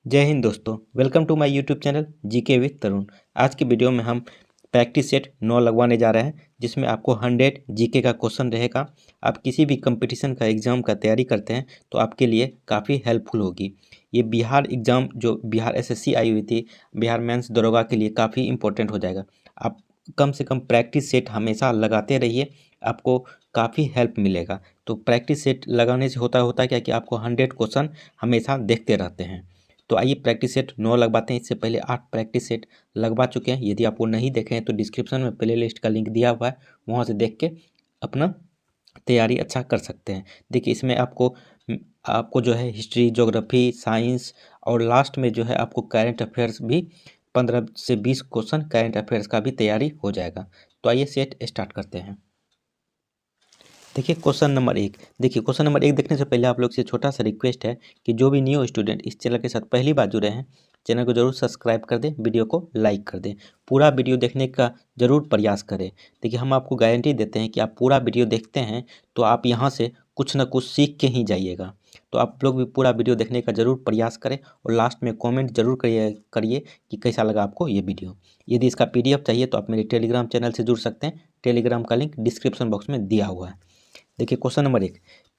जय हिंद दोस्तों, welcome to my YouTube channel GK with Tarun. आज की वीडियो में हम प्रैक्टिस सेट 9 लगवाने जा रहे हैं, जिसमें आपको 100 जीके का क्वेश्चन रहेगा। आप किसी भी कंपटीशन का एग्ज़ाम का तैयारी करते हैं तो आपके लिए काफ़ी हेल्पफुल होगी। ये बिहार एग्ज़ाम जो बिहार एसएससी आई हुई थी, बिहार मेंस दरोगा के लिए काफ़ी इंपॉर्टेंट हो जाएगा। आप कम से कम प्रैक्टिस सेट हमेशा लगाते रहिए, आपको काफ़ी हेल्प मिलेगा। तो प्रैक्टिस सेट लगाने से होता क्या कि आपको 100 क्वेश्चन हमेशा देखते रहते हैं। तो आइए प्रैक्टिस सेट 9 लगवाते हैं। इससे पहले 8 प्रैक्टिस सेट लगवा चुके हैं। यदि आप वो नहीं देखे हैं तो डिस्क्रिप्शन में प्ले लिस्ट का लिंक दिया हुआ है, वहाँ से देख के अपना तैयारी अच्छा कर सकते हैं। देखिए, इसमें आपको आपको जो है हिस्ट्री, ज्योग्राफी, साइंस और लास्ट में जो है आपको करंट अफेयर्स भी 15 से 20 क्वेश्चन करंट अफेयर्स का भी तैयारी हो जाएगा। तो आइए सेट स्टार्ट करते हैं। देखिए क्वेश्चन नंबर 1। देखिए क्वेश्चन नंबर 1 देखने से पहले आप लोग से छोटा सा रिक्वेस्ट है कि जो भी न्यू स्टूडेंट इस चैनल के साथ पहली बार जुड़े हैं, चैनल को जरूर सब्सक्राइब कर दें, वीडियो को लाइक कर दें, पूरा वीडियो देखने का जरूर प्रयास करें। देखिए हम आपको गारंटी देते हैं कि आप पूरा वीडियो देखते हैं तो आप यहाँ से कुछ ना कुछ सीख के ही जाइएगा। तो आप लोग भी पूरा वीडियो देखने का जरूर प्रयास करें और लास्ट में कॉमेंट जरूर करिए कि कैसा लगा आपको ये वीडियो। यदि इसका PDF चाहिए तो आप मेरे टेलीग्राम चैनल से जुड़ सकते हैं। टेलीग्राम का लिंक डिस्क्रिप्शन बॉक्स में दिया हुआ है। देखिए क्वेश्चन नंबर 1,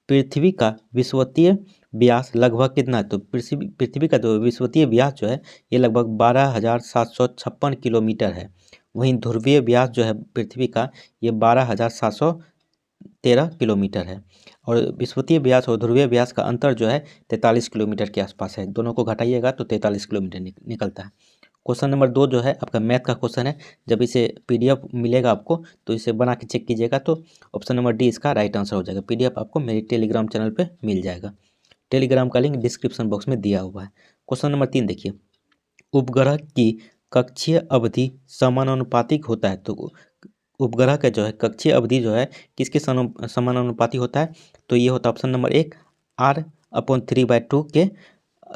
पृथ्वी का विषुवतीय व्यास लगभग कितना है? तो पृथ्वी का जो विषुवतीय व्यास जो है ये लगभग 12,756 किलोमीटर है। वहीं ध्रुवीय व्यास जो है पृथ्वी का ये 12,713 किलोमीटर है। और विषुवतीय व्यास और ध्रुवीय व्यास का अंतर जो है 43 किलोमीटर के आसपास है। दोनों को घटाइएगा तो 43 किलोमीटर निकलता है। क्वेश्चन नंबर 2 जो है आपका मैथ का क्वेश्चन है। जब इसे PDF मिलेगा आपको तो इसे बना के चेक कीजिएगा, तो ऑप्शन नंबर डी इसका राइट आंसर हो जाएगा। PDF आपको मेरे टेलीग्राम चैनल पे मिल जाएगा। टेलीग्राम का लिंक डिस्क्रिप्शन बॉक्स में दिया हुआ है। क्वेश्चन नंबर 3 देखिए, उपग्रह की कक्षीय अवधि समानुपातिक होता है। तो उपग्रह का जो है कक्षीय अवधि जो है किसके समानुपाती होता है? तो ये होता है ऑप्शन नंबर 1 R/3/2 के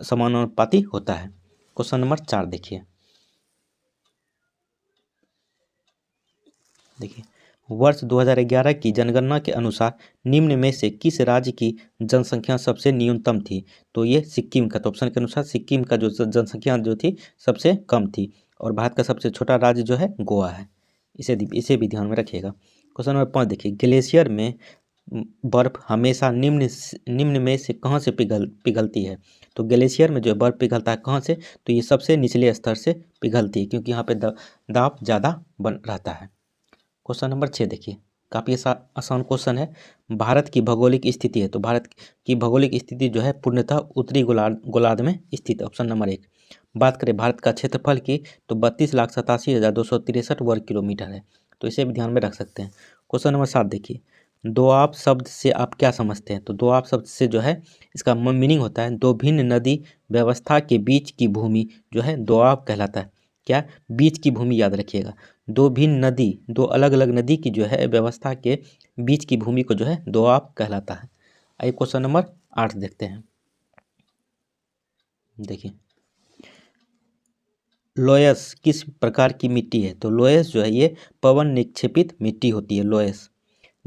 समानुपाती होता है। क्वेश्चन नंबर 4 देखिए, वर्ष 2011 की जनगणना के अनुसार निम्न में से किस राज्य की जनसंख्या सबसे न्यूनतम थी? तो ये सिक्किम का, तो ऑप्शन के अनुसार सिक्किम का जो जनसंख्या जो थी सबसे कम थी। और भारत का सबसे छोटा राज्य जो है गोवा है। इसे भी ध्यान में रखिएगा। क्वेश्चन नंबर 5 देखिए, ग्लेशियर में बर्फ हमेशा निम्न में से कहाँ से पिघलती है? तो ग्लेशियर में जो बर्फ पिघलता है कहाँ से? तो ये सबसे निचले स्तर से पिघलती है, क्योंकि यहाँ पे दाब ज़्यादा बन रहता है। क्वेश्चन नंबर 6 देखिए, काफ़ी आसान क्वेश्चन है। भारत की भौगोलिक स्थिति है, तो भारत की भौगोलिक स्थिति जो है पूर्णतः उत्तरी गोलार्ध में स्थित है। Option number 1। बात करें भारत का क्षेत्रफल की तो 32,87,263 वर्ग किलोमीटर है। तो इसे भी ध्यान में रख सकते हैं। क्वेश्चन नंबर 7 देखिए, दोआब शब्द से आप क्या समझते हैं? तो दोआब शब्द से जो है इसका मीनिंग होता है दो भिन्न नदी व्यवस्था के बीच की भूमि जो है दोआब कहलाता है। क्या? बीच की भूमि, याद रखिएगा। दो भिन्न नदी, दो अलग अलग नदी की जो है व्यवस्था के बीच की भूमि को जो है दोआब कहलाता है। आइए क्वेश्चन नंबर 8 देखते हैं। देखिए, लोयस किस प्रकार की मिट्टी है? तो लोयस जो है ये पवन निक्षेपित मिट्टी होती है, लोयस।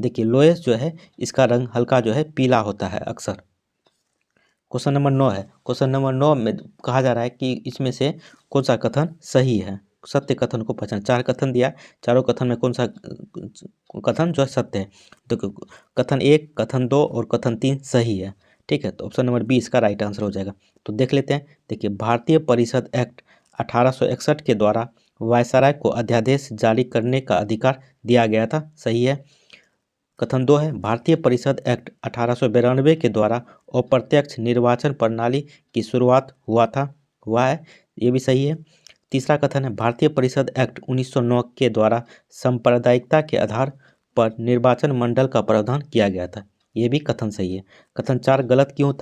देखिए लोयस जो है इसका रंग हल्का जो है पीला होता है अक्सर। क्वेश्चन नंबर 9 है। क्वेश्चन नंबर 9 में कहा जा रहा है कि इसमें से कौन सा कथन सही है? सत्य कथन को पहचान। 4 कथन दिया, चारों कथन में कौन सा कथन जो है सत्य है? तो कथन 1, कथन 2 और कथन 3 सही है। ठीक है, तो ऑप्शन नंबर बी इसका राइट आंसर हो जाएगा। तो देख लेते हैं। देखिए, भारतीय परिषद एक्ट 1861 के द्वारा वायसराय को अध्यादेश जारी करने का अधिकार दिया गया था, सही है। कथन 2 है, भारतीय परिषद एक्ट 1892 के द्वारा अप्रत्यक्ष निर्वाचन प्रणाली की शुरुआत हुआ है, ये भी सही है। तीसरा कथन है, भारतीय परिषद एक्ट 1909 के द्वारा सांप्रदायिकता के आधार पर निर्वाचन मंडल का प्रावधान किया गया था, ये भी कथन सही है। कथन 4 गलत क्यों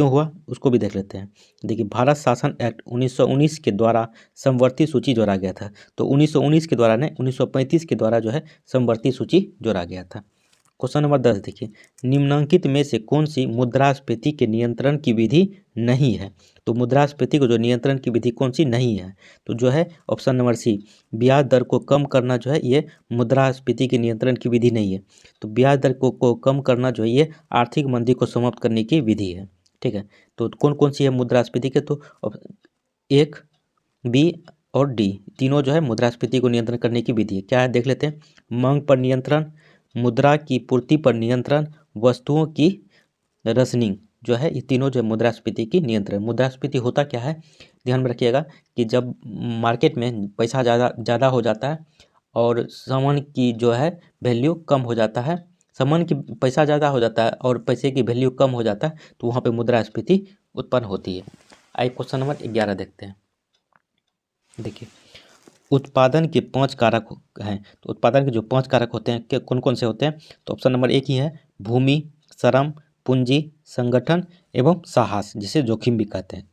हुआ उसको भी देख लेते हैं। देखिए, भारत शासन एक्ट 1919 के द्वारा समवर्ती सूची जोड़ा गया था। तो 1919 के द्वारा नहीं, 1935 के द्वारा जो है समवर्ती सूची जोड़ा गया था। क्वेश्चन नंबर 10 देखिए, निम्नलिखित में से कौन सी मुद्रास्फीति के नियंत्रण की विधि नहीं है? तो मुद्रास्फीति को जो नियंत्रण की विधि कौन सी नहीं है? तो जो है ऑप्शन नंबर सी, ब्याज दर को कम करना जो है ये मुद्रास्फीति के नियंत्रण की विधि नहीं है। तो ब्याज दर को कम करना जो है ये आर्थिक मंदी को समाप्त करने की विधि है। ठीक है। तो कौन कौन सी है मुद्रास्फीति के, तो 1, बी और डी तीनों जो है मुद्रास्फीति को नियंत्रण करने की विधि है। क्या है देख लेते हैं। मांग पर नियंत्रण, मुद्रा की पूर्ति पर नियंत्रण, वस्तुओं की रशनिंग जो है, ये तीनों जो है मुद्रास्फीति की नियंत्रण। मुद्रास्फीति होता क्या है, ध्यान में रखिएगा कि जब मार्केट में पैसा ज़्यादा हो जाता है और सामान की जो है वैल्यू कम हो जाता है, सामान की पैसा ज़्यादा हो जाता है और पैसे की वैल्यू कम हो जाता है, तो वहाँ पे मुद्रास्फीति उत्पन्न होती है। आइए क्वेश्चन नंबर 11 देखते हैं। देखिए, उत्पादन के 5 कारक हैं। तो उत्पादन के जो 5 कारक होते हैं कौन कौन से होते हैं, तो ऑप्शन नंबर 1 ही है, भूमि, श्रम, पूंजी, संगठन एवं साहस, जिसे जोखिम भी कहते हैं।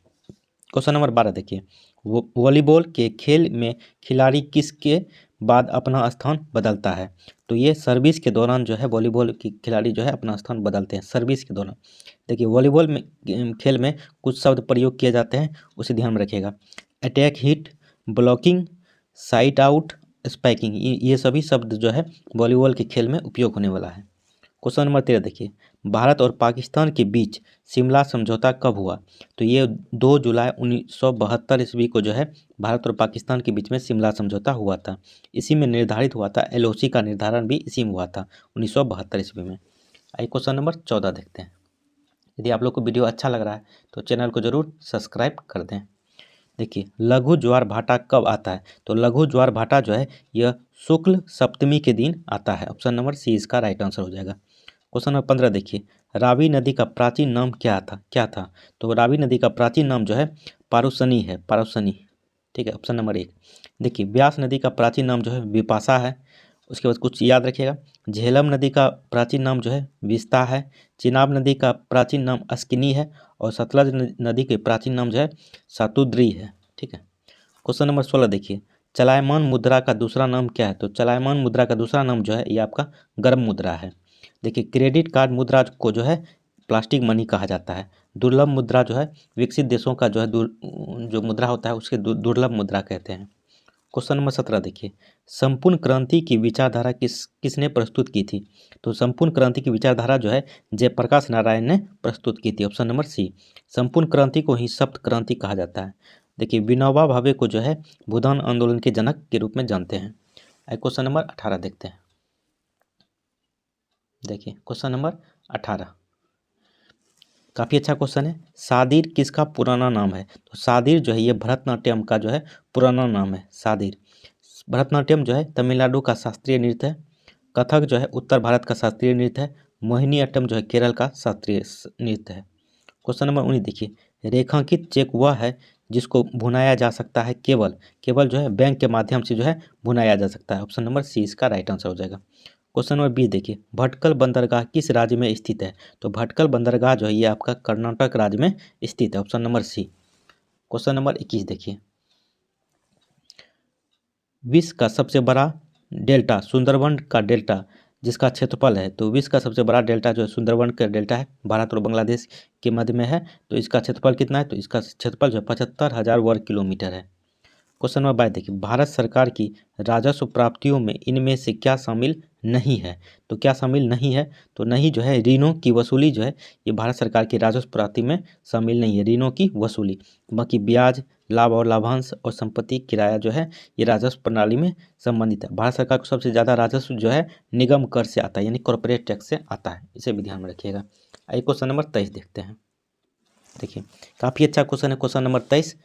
क्वेश्चन नंबर 12 देखिए, वॉलीबॉल के खेल में खिलाड़ी किसके बाद अपना स्थान बदलता है, तो ये सर्विस के दौरान जो है वॉलीबॉल के खिलाड़ी जो है अपना स्थान बदलते हैं सर्विस के दौरान। देखिए, वॉलीबॉल में खेल में कुछ शब्द प्रयोग किए जाते हैं, उसे ध्यान में रखिएगा। Attack, hit, blocking, side out, spiking, ये सभी शब्द जो है वॉलीबॉल के खेल में उपयोग होने वाला है। क्वेश्चन नंबर 13 देखिए, भारत और पाकिस्तान के बीच शिमला समझौता कब हुआ, तो ये 2 जुलाई 1972 ईस्वी को जो है भारत और पाकिस्तान के बीच में शिमला समझौता हुआ था। इसी में निर्धारित हुआ था, LOC का निर्धारण भी इसी में हुआ था 1972 ईस्वी में। आइए क्वेश्चन नंबर 14 देखते हैं। यदि आप लोग को वीडियो अच्छा लग रहा है तो चैनल को जरूर सब्सक्राइब कर दें। देखिए, लघु ज्वार भाटा कब आता है, तो लघु ज्वार भाटा जो है यह शुक्ल सप्तमी के दिन आता है। ऑप्शन नंबर सी इसका राइट आंसर हो जाएगा। क्वेश्चन नंबर 15 देखिए, रावी नदी का प्राचीन नाम क्या था, तो रावी नदी का प्राचीन नाम जो है पारुसनी है, पारुसनी। ठीक है, ऑप्शन नंबर 1। देखिए, ब्यास नदी का प्राचीन नाम जो है विपाशा है। उसके बाद कुछ याद रखिएगा, झेलम नदी का प्राचीन नाम जो है विस्ता है, चिनाब नदी का प्राचीन नाम अस्किनी है और सतलज नदी के प्राचीन नाम जो है सातुद्री है। ठीक है। क्वेश्चन नंबर 16 देखिए, चलायमान मुद्रा का दूसरा नाम क्या है, तो चलायमान मुद्रा का दूसरा नाम जो है ये आपका गर्म मुद्रा है। देखिए, क्रेडिट कार्ड मुद्रा को जो है प्लास्टिक मनी कहा जाता है। दुर्लभ मुद्रा जो है विकसित देशों का जो है जो मुद्रा होता है उसके दुर्लभ मुद्रा कहते हैं। क्वेश्चन नंबर 17 देखिए, संपूर्ण क्रांति की विचारधारा किसने प्रस्तुत की थी, तो संपूर्ण क्रांति की विचारधारा जो है जयप्रकाश नारायण ने प्रस्तुत की थी। Option number C. संपूर्ण क्रांति को ही सप्त क्रांति कहा जाता है। देखिए, विनोबा भावे को जो है भूदान आंदोलन के जनक के रूप में जानते हैं। क्वेश्चन नंबर 18 देखते हैं। देखिए, क्वेश्चन नंबर 18 काफ़ी अच्छा क्वेश्चन है। सादिर किसका पुराना नाम है, तो सादिर जो है ये भरतनाट्यम का जो है पुराना नाम है। सादिर, भरतनाट्यम जो है तमिलनाडु का शास्त्रीय नृत्य है। कथक जो है उत्तर भारत का शास्त्रीय नृत्य है। मोहिनी अट्टम जो है केरल का शास्त्रीय नृत्य है। क्वेश्चन नंबर 19 देखिए, रेखांकित चेक वह है जिसको भुनाया जा सकता है केवल जो है बैंक के माध्यम से जो है भुनाया जा सकता है। ऑप्शन नंबर सी इसका राइट आंसर हो जाएगा। क्वेश्चन नंबर 20 देखिए, भटकल बंदरगाह किस राज्य में स्थित है, तो भटकल बंदरगाह जो है ये आपका कर्नाटक राज्य में स्थित है। Option number C. Question number 21 देखिए, विश्व का सबसे बड़ा डेल्टा सुंदरवन का डेल्टा जिसका क्षेत्रफल है, तो विश्व का सबसे बड़ा डेल्टा जो है सुंदरवन का डेल्टा है, भारत और बांग्लादेश के मध्य में है। तो इसका क्षेत्रफल कितना है, तो इसका क्षेत्रफल जो है 75,000 वर्ग किलोमीटर है। क्वेश्चन नंबर 22 देखिए, भारत सरकार की राजस्व प्राप्तियों में इनमें से क्या शामिल नहीं है, तो क्या शामिल नहीं है, तो नहीं जो है ऋणों की वसूली जो है ये भारत सरकार की राजस्व प्राप्ति में शामिल नहीं है, ऋणों की वसूली। बाकी ब्याज, लाभ और लाभांश और संपत्ति किराया जो है ये राजस्व प्रणाली में संबंधित है। भारत सरकार को सबसे ज़्यादा राजस्व जो है निगम कर से आता है, यानी कॉर्पोरेट टैक्स से आता है, इसे भी ध्यान में रखिएगा। आइए क्वेश्चन नंबर 23 देखते हैं। देखिए, काफ़ी अच्छा क्वेश्चन है। क्वेश्चन नंबर 23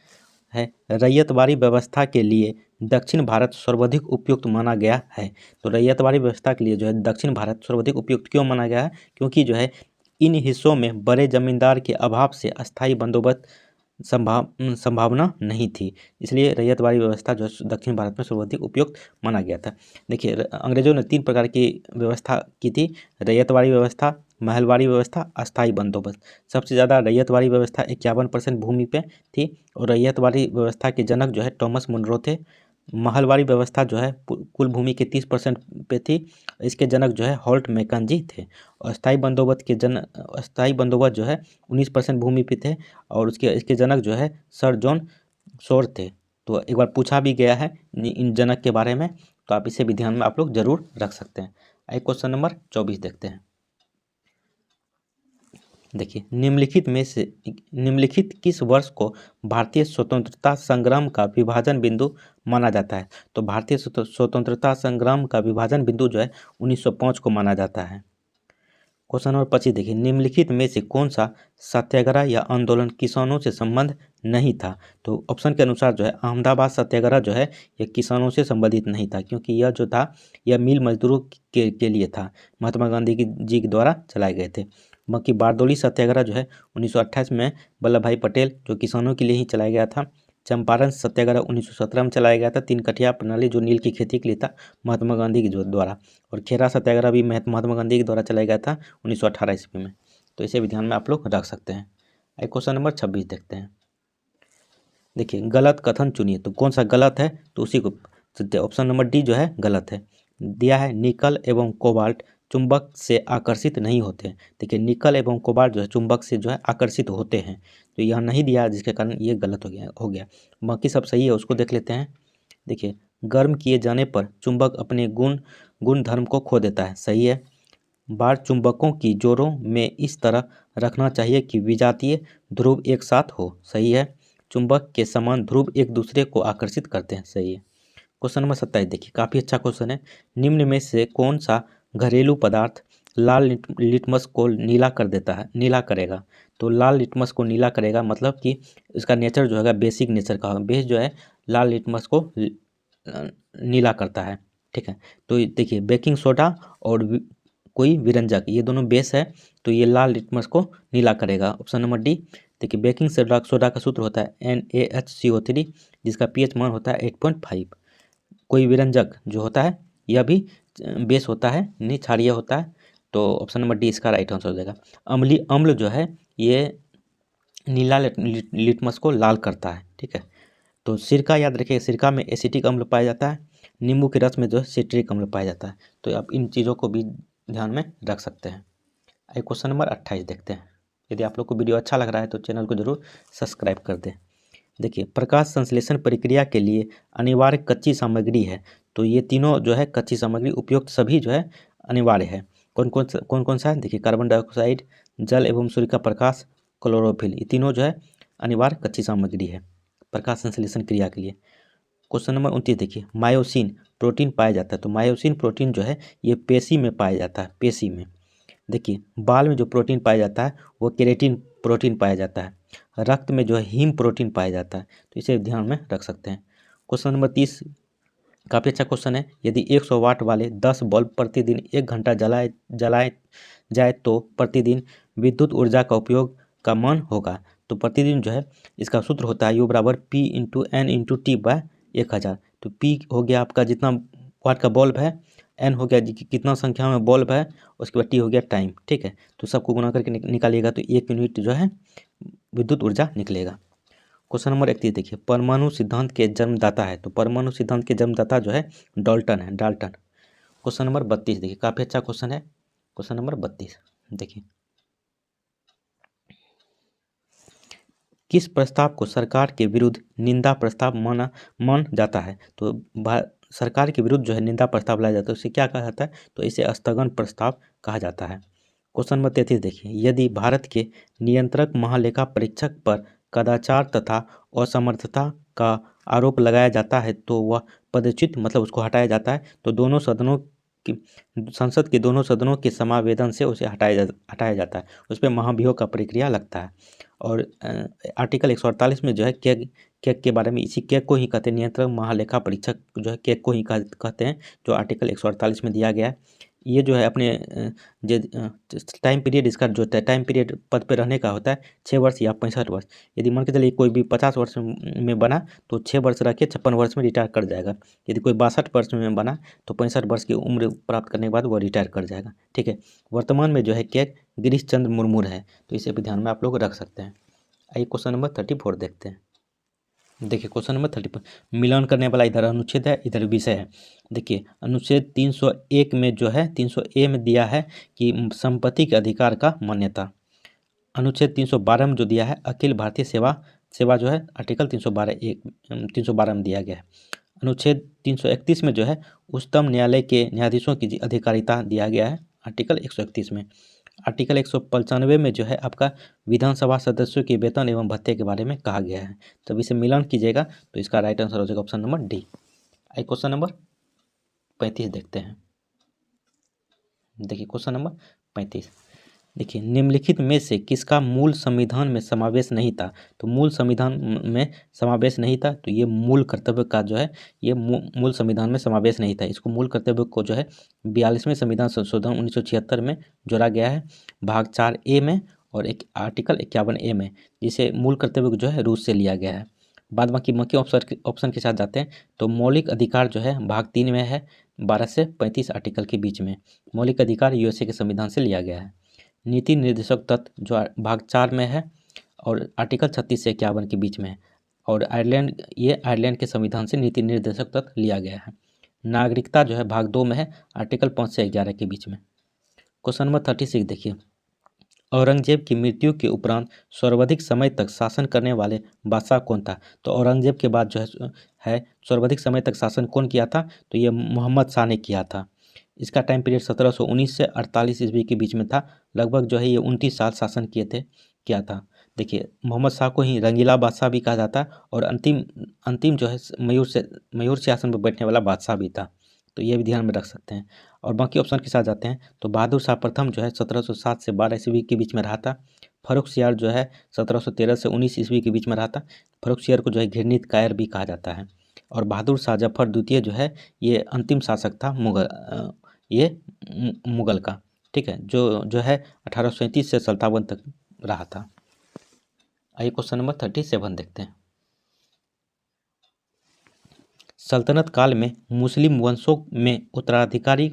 है, रैयतवाड़ी व्यवस्था के लिए दक्षिण भारत सर्वाधिक उपयुक्त माना गया है, तो रैयतवाड़ी व्यवस्था के लिए जो है दक्षिण भारत सर्वाधिक उपयुक्त क्यों माना गया है, क्योंकि जो है इन हिस्सों में बड़े जमींदार के अभाव से अस्थायी बंदोबस्त संभावना नहीं थी, इसलिए रैयतवाड़ी व्यवस्था जो है दक्षिण भारत में सर्वाधिक उपयुक्त माना गया था। देखिए, अंग्रेजों ने 3 प्रकार की व्यवस्था की थी, रैयतवाड़ी व्यवस्था, महलवाड़ी व्यवस्था, अस्थायी बंदोबस्त। सबसे ज़्यादा रैयतवाड़ी व्यवस्था 51% भूमि पे थी और रैयतवाड़ी व्यवस्था के जनक जो है टॉमस मुनरो थे। महलवाड़ी व्यवस्था जो है कुल भूमि के 30% पे थी, इसके जनक जो है हॉल्ट मैकेंजी थे। और अस्थायी बंदोबस्त जो है 19% भूमि पे थे और इसके जनक जो है सर जॉन शोर थे। तो एक बार पूछा भी गया है इन जनक के बारे में, तो आप इसे भी ध्यान में आप लोग जरूर रख सकते हैं। आइए क्वेश्चन नंबर 24 देखते हैं। देखिए निम्नलिखित किस वर्ष को भारतीय स्वतंत्रता संग्राम का विभाजन बिंदु माना जाता है? तो भारतीय स्वतंत्रता संग्राम का विभाजन बिंदु जो है 1905 को माना जाता है। क्वेश्चन नंबर 25 देखिए, निम्नलिखित में से कौन सा सत्याग्रह या आंदोलन किसानों से संबंध नहीं था? तो ऑप्शन के अनुसार जो है अहमदाबाद सत्याग्रह जो है ये किसानों से संबंधित नहीं था, क्योंकि यह जो था यह मिल मजदूरों के लिए था, महात्मा गांधी जी के द्वारा चलाए गए थे। बाकी बारदोली सत्याग्रह जो है 1928 में वल्लभ भाई पटेल जो किसानों के लिए ही चलाया गया था। चंपारण सत्याग्रह 1917 में चलाया गया था, 3 कठिया प्रणाली जो नील की खेती के लिए था, महात्मा गांधी के द्वारा। और खेरा सत्याग्रह भी महात्मा गांधी के द्वारा चलाया गया था 1918 ईस्वी में। तो इसे भी ध्यान में आप लोग रख सकते हैं। आइए क्वेश्चन नंबर 26 देखते हैं। देखिए गलत कथन चुनिए, तो कौन सा गलत है तो उसी को चुनते हैं। ऑप्शन नंबर डी जो है गलत है। दिया है निकल एवं कोबाल्ट चुंबक से आकर्षित नहीं होते हैं। देखिए निकल एवं कोबाल्ट जो है चुंबक से जो है आकर्षित होते हैं, तो यह नहीं दिया, जिसके कारण ये गलत हो गया। बाकी सब सही है, उसको देख लेते हैं। देखिए गर्म किए जाने पर चुंबक अपने गुण धर्म को खो देता है, सही है। बार चुंबकों की जोड़ों में इस तरह रखना चाहिए कि विजातीय ध्रुव एक साथ हो, सही है। चुंबक के समान ध्रुव एक दूसरे को आकर्षित करते हैं, सही है। क्वेश्चन नंबर 27 देखिए, काफ़ी अच्छा क्वेश्चन है। निम्न में से कौन सा घरेलू पदार्थ लाल लिटमस को नीला कर देता है, नीला करेगा? तो लाल लिटमस को नीला करेगा मतलब कि इसका नेचर जो है बेसिक नेचर का, बेस जो है लाल लिटमस को नीला करता है, ठीक है। तो देखिए बेकिंग सोडा और कोई विरंजक, ये दोनों बेस है, तो ये लाल लिटमस को नीला करेगा। Option number D. देखिए बेकिंग सोडा का सूत्र होता है NaHCO3, जिसका pH मान होता है 8.5। कोई विरंजक जो होता है यह भी बेस होता है, नहीं क्षारीय होता है, तो ऑप्शन नंबर डी इसका राइट आंसर हो जाएगा। अम्लीय अम्ल जो है ये नीला लिटमस को लाल करता है, ठीक है। तो सिरका याद रखिए, सिरका में एसिटिक अम्ल पाया जाता है, नींबू के रस में जो है सिट्रिक अम्ल पाया जाता है, तो आप इन चीज़ों को भी ध्यान में रख सकते हैं। आइए क्वेश्चन नंबर 28 देखते हैं। यदि आप लोग को वीडियो अच्छा लग रहा है तो चैनल को जरूर सब्सक्राइब कर दें। देखिए प्रकाश संश्लेषण प्रक्रिया के लिए अनिवार्य कच्ची सामग्री है, तो ये तीनों जो है कच्ची सामग्री उपयुक्त सभी जो है अनिवार्य है। कौन कौन सा है? देखिए कार्बन डाइऑक्साइड, जल एवं सूर्य का प्रकाश, क्लोरोफिल, ये तीनों जो है अनिवार्य कच्ची सामग्री है प्रकाश संश्लेषण क्रिया के लिए। क्वेश्चन नंबर 29 देखिए, मायोसिन प्रोटीन पाया जाता है, तो मायोसिन प्रोटीन जो है ये पेशी में पाया जाता है, पेशी में। देखिए बाल में जो प्रोटीन पाया जाता है वो केराटिन प्रोटीन पाया जाता है। रक्त में जो है हीम प्रोटीन पाया जाता है, तो इसे ध्यान में रख सकते हैं। क्वेश्चन नंबर 30 काफ़ी अच्छा क्वेश्चन है। यदि 100 वाट वाले 10 बल्ब प्रतिदिन 1 घंटा जलाए जाए तो प्रतिदिन विद्युत ऊर्जा का उपयोग का मान होगा। तो प्रतिदिन जो है इसका सूत्र होता है U बराबर P into N into T by 1000। तो P हो गया आपका जितना वाट का बल्ब है, N हो गया कितना संख्या में बल्ब है, उसके बाद T हो गया टाइम, ठीक है। तो सबको गुना करके निकालिएगा तो 1 यूनिट जो है विद्युत ऊर्जा निकलेगा। क्वेश्चन नंबर 31 देखिए, परमाणु सिद्धांत के जन्मदाता है, तो परमाणु सिद्धांत के जन्मदाता जो है डाल्टन है, डाल्टन। क्वेश्चन नंबर 32 देखिए, काफ़ी अच्छा क्वेश्चन है। क्वेश्चन नंबर 32 देखिए, किस प्रस्ताव को सरकार के विरुद्ध निंदा प्रस्ताव मान जाता है? तो सरकार के विरुद्ध जो है निंदा प्रस्ताव लाया जाता है, उसे क्या कहा जाता है? तो इसे स्थगन प्रस्ताव कहा जाता है। क्वेश्चन नंबर 33 देखिए, यदि भारत के नियंत्रक महालेखा परीक्षक पर कदाचार तथा असमर्थता का आरोप लगाया जाता है तो वह पदच्युत मतलब उसको हटाया जाता है, तो दोनों सदनों की संसद के दोनों सदनों के समावेदन से उसे हटाया जाता है, उस पर महाभियोग का प्रक्रिया लगता है। और आर्टिकल 148 में जो है कैग के बारे में, इसी कैग को ही कहते हैं, नियंत्रक महालेखा परीक्षक जो है कैग को ही कहते हैं, जो आर्टिकल 148 में दिया गया है। ये जो है अपने टाइम पीरियड, इसका जो टाइम पीरियड पद पे रहने का होता है 6 वर्ष या 65 वर्ष। यदि मान के चलिए कोई भी 50 वर्ष में बना तो 6 वर्ष रह के 56 वर्ष में रिटायर कर जाएगा। यदि कोई 62 वर्ष में बना तो 65 वर्ष की उम्र प्राप्त करने के बाद वो रिटायर कर जाएगा, ठीक है। वर्तमान में जो है कैग गिरीश चंद्र मुर्मू है, तो इसे भी ध्यान में आप लोग रख सकते हैं। आइए क्वेश्चन नंबर 34 देखते हैं। देखिए क्वेश्चन नंबर 34, मिलान करने वाला इधर अनुच्छेद है, इधर विषय है। देखिए अनुच्छेद 301 में जो है 300A में दिया है कि संपत्ति के अधिकार का मान्यता। अनुच्छेद 312 में जो दिया है अखिल भारतीय सेवा जो है आर्टिकल 312 में दिया गया है। अनुच्छेद 331 में जो है उच्चतम न्यायालय के न्यायाधीशों की अधिकारिता दिया गया है आर्टिकल 131 में। आर्टिकल 195 में जो है आपका विधानसभा सदस्यों के वेतन एवं भत्ते के बारे में कहा गया है। तब इसे मिलान कीजिएगा तो इसका राइट आंसर हो जाएगा ऑप्शन नंबर डी। आइए क्वेश्चन नंबर 35 देखते हैं। देखिए क्वेश्चन नंबर 35। देखिए, निम्नलिखित में से किसका मूल संविधान में समावेश नहीं था? तो मूल संविधान में समावेश नहीं था, तो ये मूल कर्तव्य का जो है ये मूल संविधान में समावेश नहीं था। इसको मूल कर्तव्य को जो है 42वें संविधान संशोधन 1976 में जोड़ा गया है, भाग 4A में और एक आर्टिकल 51A में, जिसे मूल कर्तव्य को जो है रूस से लिया गया है। बाद बाकी ऑप्शन के साथ जाते हैं तो मौलिक अधिकार जो है भाग 3 में है, 12 से 35 आर्टिकल के बीच में। मौलिक अधिकार यूएसए के संविधान से लिया गया है। नीति निर्देशक तत्व जो भाग 4 में है और आर्टिकल 36 से 51 के बीच में है, और आयरलैंड के संविधान से नीति निर्देशक तत्व लिया गया है। नागरिकता जो है भाग 2 में है, आर्टिकल 5 से 11 के बीच में। क्वेश्चन नंबर 36 देखिए, औरंगजेब की मृत्यु के उपरांत सर्वाधिक समय तक शासन करने वाले बादशाह कौन था? तो औरंगजेब के बाद जो है सर्वाधिक समय तक शासन कौन किया था? तो ये मोहम्मद शाह ने किया था। इसका टाइम पीरियड 1719 से 48 ईस्वी के बीच में था। लगभग जो है ये 29 साल शासन किया था। देखिए, मोहम्मद शाह को ही रंगीला बादशाह भी कहा जाता है और अंतिम जो है मयूर सिंहासन पर बैठने वाला बादशाह भी था। तो ये भी ध्यान में रख सकते हैं। और बाकी ऑप्शन के साथ जाते हैं तो बहादुर शाह प्रथम जो है 1707 से 12 ईस्वी के बीच में रहा था। फर्रुखसियार जो है 1713 से 19 ईस्वी के बीच में रहा था। फर्रुखसियार को जो है घृणित कायर भी कहा जाता है। और बहादुर शाह जफर द्वितीय जो है ये अंतिम शासक था मुगल का, ठीक है, जो है 1837 से 57 तक रहा था। आइए क्वेश्चन नंबर 37 देखते हैं। सल्तनत काल में मुस्लिम वंशों में उत्तराधिकारी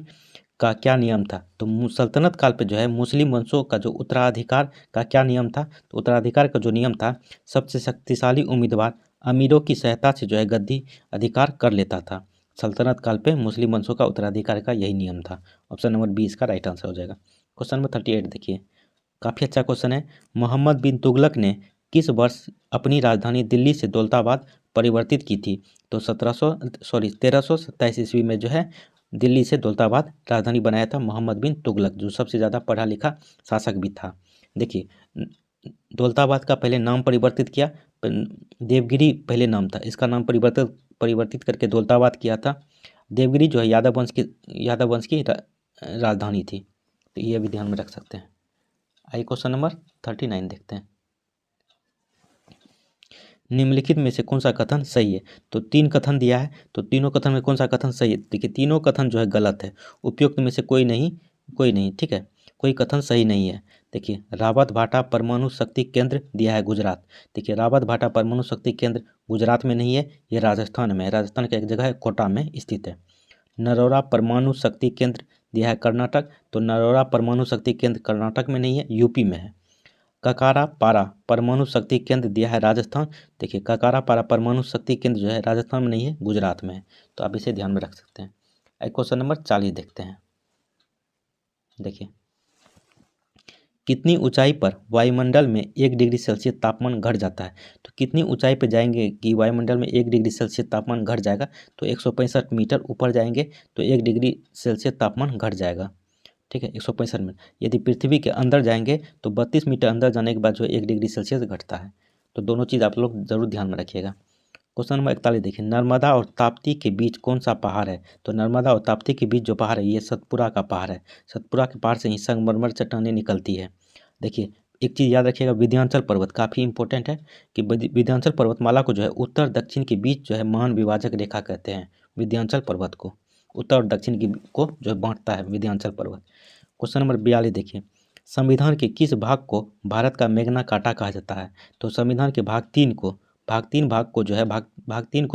का क्या नियम था? तो सल्तनत काल पे जो है मुस्लिम वंशों का जो उत्तराधिकार का क्या नियम था? तो उत्तराधिकार का जो नियम था, सबसे शक्तिशाली उम्मीदवार अमीरों की सहायता से जो है गद्दी अधिकार कर लेता था। सल्तनत काल पे मुस्लिम वंशों का उत्तराधिकार का यही नियम था। ऑप्शन नंबर बी इसका राइट आंसर हो जाएगा। क्वेश्चन नंबर 38 देखिए, काफ़ी अच्छा क्वेश्चन है। मोहम्मद बिन तुगलक ने किस वर्ष अपनी राजधानी दिल्ली से दौलताबाद परिवर्तित की थी? तो 1327 ईस्वी में जो है दिल्ली से दौलताबाद राजधानी बनाया था मोहम्मद बिन तुगलक, जो सबसे ज़्यादा पढ़ा लिखा शासक भी था। देखिए, दौलताबाद का पहले नाम परिवर्तित किया, देवगिरी पहले नाम था, इसका नाम परिवर्तित करके दौलताबाद किया था। देवगिरी जो है यादव वंश की राजधानी थी। तो ये भी ध्यान में रख सकते हैं। आइए क्वेश्चन नंबर 39 देखते हैं। निम्नलिखित में से कौन सा कथन सही है? तो 3 कथन दिया है, तो तीनों कथन में कौन सा कथन सही है? देखिए, तीनों कथन जो है गलत है। उपयुक्त में से कोई नहीं, ठीक है, कोई कथन सही नहीं है। देखिए, रावत भाटा परमाणु शक्ति केंद्र दिया है गुजरात। देखिए, रावत भाटा परमाणु शक्ति केंद्र गुजरात में नहीं है, ये राजस्थान में है। राजस्थान की एक जगह है कोटा में स्थित है। नरोरा परमाणु शक्ति केंद्र दिया है कर्नाटक, तो नरोरा परमाणु शक्ति केंद्र कर्नाटक में नहीं है, यूपी में है। ककारा पारा परमाणु शक्ति केंद्र दिया है राजस्थान। देखिए, ककारा पारा परमाणु शक्ति केंद्र जो है राजस्थान में नहीं है, गुजरात में है। तो आप इसे ध्यान में रख सकते हैं। एक क्वेश्चन नंबर 40 देखते हैं। देखिए, कितनी ऊंचाई पर वायुमंडल में 1 डिग्री सेल्सियस तापमान घट जाता है? तो कितनी ऊंचाई पर जाएंगे कि वायुमंडल में 1 डिग्री सेल्सियस तापमान घट जाएगा? तो 165 मीटर ऊपर जाएंगे तो 1 डिग्री सेल्सियस तापमान घट जाएगा, ठीक है, 165 मीटर। यदि पृथ्वी के अंदर जाएंगे तो 32 मीटर अंदर जाने के बाद जो 1 डिग्री सेल्सियस घटता है। तो दोनों चीज़ आप लोग जरूर ध्यान में रखिएगा। क्वेश्चन नंबर 41 देखिए, नर्मदा और ताप्ती के बीच कौन सा पहाड़ है? तो नर्मदा और ताप्ती के बीच जो पहाड़ है ये सतपुरा का पहाड़ है। सतपुरा के पहाड़ से ही संगमरमर चट्टानें निकलती है। देखिए, एक चीज़ याद रखिएगा, विंध्याचल पर्वत काफ़ी इंपॉर्टेंट है कि विंध्याचल पर्वतमाला को जो है उत्तर दक्षिण के बीच जो है महान विभाजक रेखा कहते हैं। विंध्याचल पर्वत को उत्तर और दक्षिण को जो है बांटता है विंध्याचल पर्वत। क्वेश्चन नंबर 42 देखिए, संविधान के किस भाग को भारत का मैग्ना कार्टा कहा जाता है? तो संविधान के भाग 3 को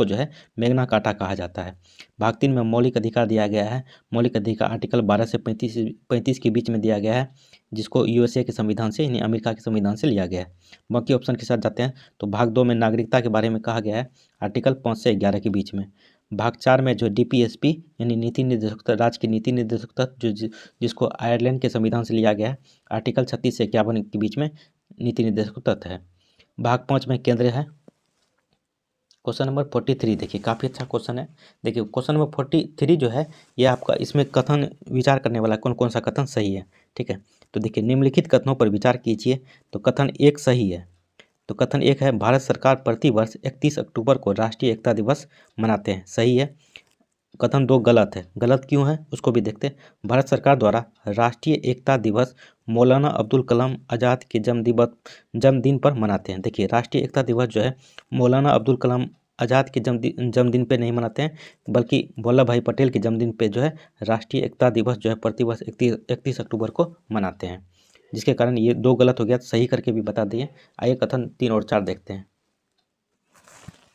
जो है मैग्ना कार्टा कहा जाता है। भाग 3 में मौलिक अधिकार दिया गया है। मौलिक अधिकार आर्टिकल 12 से 35 के बीच में दिया गया है, जिसको यूएसए के संविधान से यानी अमेरिका के संविधान से लिया गया है। बाकी ऑप्शन के साथ जाते हैं तो भाग 2 में नागरिकता के बारे में कहा गया है, आर्टिकल 5 से 11 के बीच में। भाग 4 में जो डीपीएसपी यानी नीति निर्देशक राज्य की नीति निर्देशक तत्व जिसको आयरलैंड के संविधान से लिया गया है, आर्टिकल 36 से 51 के बीच में नीति निर्देशक तत्व है। भाग 5 में केंद्र है, क्वेश्चन नंबर 43 देखिए, काफ़ी अच्छा क्वेश्चन है। देखिए क्वेश्चन नंबर 43 जो है ये आपका, इसमें कथन विचार करने वाला कौन कौन सा कथन सही है, ठीक है। तो देखिए निम्नलिखित कथनों पर विचार कीजिए। तो कथन एक सही है। तो कथन एक है, भारत सरकार प्रतिवर्ष 31 अक्टूबर को राष्ट्रीय एकता दिवस मनाते हैं, सही है। कथन दो गलत है। गलत क्यों है उसको भी देखते हैं। भारत सरकार द्वारा राष्ट्रीय एकता दिवस मौलाना अब्दुल कलाम आज़ाद के जन्मदिन पर मनाते हैं। देखिए राष्ट्रीय एकता दिवस जो है मौलाना अब्दुल कलाम आज़ाद के जन्मदिन पे नहीं मनाते हैं, बल्कि वल्लभ भाई पटेल के जन्मदिन पे जो है राष्ट्रीय एकता दिवस जो है प्रतिवर्ष 31 अक्टूबर को मनाते हैं, जिसके कारण ये दो गलत हो गया। तो सही करके भी बता दिए। आइए कथन 3 और 4 देखते हैं।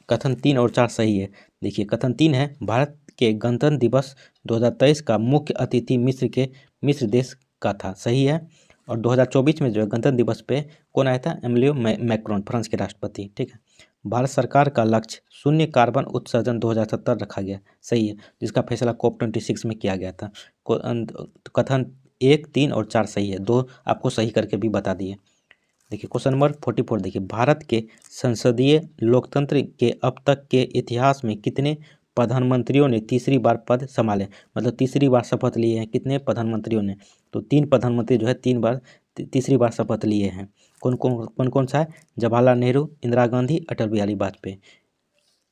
कथन 3 और 4 सही है। देखिए कथन 3 है, भारत के गणतंत्र दिवस 2023 का मुख्य अतिथि मिस्र देश का था, सही है। और 2024 में जो है गणतंत्र दिवस पे कौन आया था, एमिलियो मैक्रोन, फ्रांस के राष्ट्रपति, ठीक है। भारत सरकार का लक्ष्य शून्य कार्बन उत्सर्जन 2070 रखा गया, सही है, जिसका फैसला COP26 में किया गया था। कथन 1, 3 और 4 सही है, 2 आपको सही करके भी बता दिए। देखिए क्वेश्चन नंबर 44 देखिए, भारत के संसदीय लोकतंत्र के अब तक के इतिहास में कितने प्रधानमंत्रियों ने तीसरी बार पद संभाले, मतलब तीसरी बार शपथ लिए हैं, कितने प्रधानमंत्रियों ने। तो 3 प्रधानमंत्री जो है 3 बार तीसरी बार शपथ लिए हैं। कौन कौन सा है, जवाहरलाल नेहरू, इंदिरा गांधी, अटल बिहारी वाजपेयी।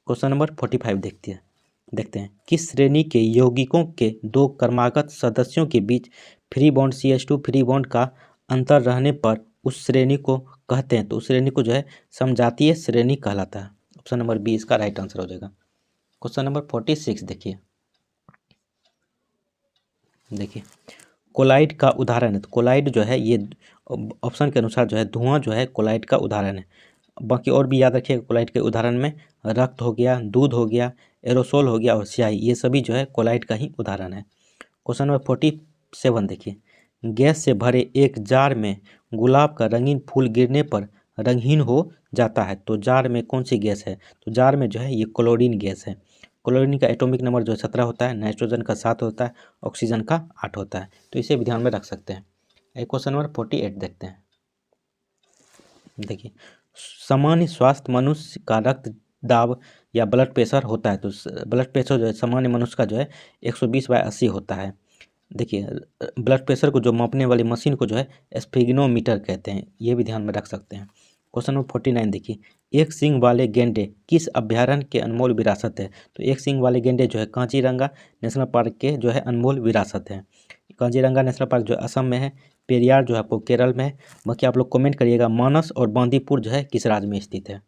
क्वेश्चन नंबर 45 देखते हैं, किस श्रेणी के यौगिकों के 2 क्रमागत सदस्यों के बीच free bond CH2 free bond का अंतर रहने पर उस श्रेणी को कहते हैं। तो उस श्रेणी को जो है समजातीय श्रेणी कहलाता है। ऑप्शन नंबर बी इसका राइट आंसर हो जाएगा। क्वेश्चन नंबर 46 देखिए कोलाइड का उदाहरण है। तो कोलाइड जो है ये ऑप्शन के अनुसार जो है धुआं जो है कोलाइड का उदाहरण है। बाकी और भी याद रखिएगा, कोलाइड के उदाहरण में रक्त हो गया, दूध हो गया, एरोसोल हो गया और स्याही, ये सभी जो है कोलाइड का ही उदाहरण है। क्वेश्चन नंबर 47 देखिए, गैस से भरे एक जार में गुलाब का रंगीन फूल गिरने पर रंगहीन हो जाता है। तो जार में कौन सी गैस है, तो जार में जो है ये क्लोरीन गैस है। क्लोरीन का एटॉमिक नंबर जो है 17 होता है, नाइट्रोजन का 7 होता है, ऑक्सीजन का 8 होता है। तो इसे भी ध्यान में रख सकते हैं। एक क्वेश्चन नंबर 48 देखते हैं। देखिए सामान्य स्वास्थ्य मनुष्य का रक्त दाब या ब्लड प्रेशर होता है। तो ब्लड प्रेशर जो है सामान्य मनुष्य का जो है 120/80 होता है। देखिए ब्लड प्रेशर को जो मापने वाली मशीन को जो है स्फिग्नोमीटर कहते हैं, ये भी ध्यान में रख सकते हैं। क्वेश्चन नंबर 49 देखिए, एक सींग वाले गेंडे किस अभ्यारण्य के अनमोल विरासत है। तो एक सींग वाले गेंडे जो है कांचीरंगा नेशनल पार्क के जो है अनमोल विरासत है। कांचीरंगा नेशनल पार्क जो है असम में है, पेरियार जो है आपको केरल में है। बाकी आप लोग कमेंट करिएगा मानस और बांदीपुर जो है किस राज्य में स्थित है।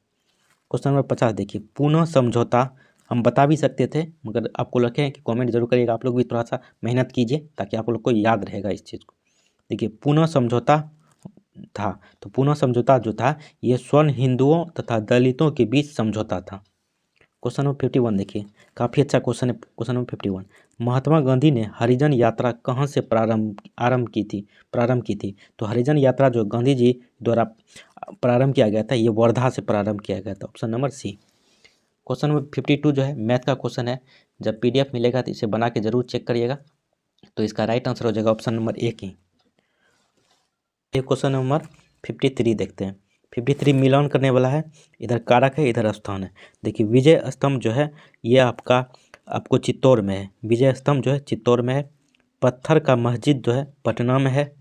क्वेश्चन नंबर 50 देखिए, पुनः समझौता हम बता भी सकते थे, मगर आपको लगे हैं कि कमेंट जरूर करिएगा। आप लोग भी थोड़ा सा मेहनत कीजिए ताकि आप लोग को याद रहेगा इस चीज़ को। देखिए पुनः समझौता था, तो पुनः समझौता जो था ये स्वर्ण हिंदुओं तथा दलितों के बीच समझौता था। क्वेश्चन नंबर 51 देखिए, काफ़ी अच्छा क्वेश्चन है। क्वेश्चन नंबर 51, महात्मा गांधी ने हरिजन यात्रा कहाँ से प्रारंभ की थी। तो हरिजन यात्रा जो गांधी जी द्वारा प्रारंभ किया गया था ये वर्धा से प्रारंभ किया गया था। Option number C. Question number 52 जो है मैथ का क्वेश्चन है। जब PDF मिलेगा तो इसे बना के जरूर चेक करिएगा। तो इसका राइट आंसर हो जाएगा ऑप्शन नंबर ए की। क्वेश्चन नंबर 53 देखते हैं। 53 मिलान करने वाला है, इधर कारक है इधर स्थान है। देखिए विजय स्तंभ जो है ये आपको चित्तौड़ में है। विजय स्तंभ जो है चित्तौड़ में है। पत्थर का मस्जिद जो है पटना में है।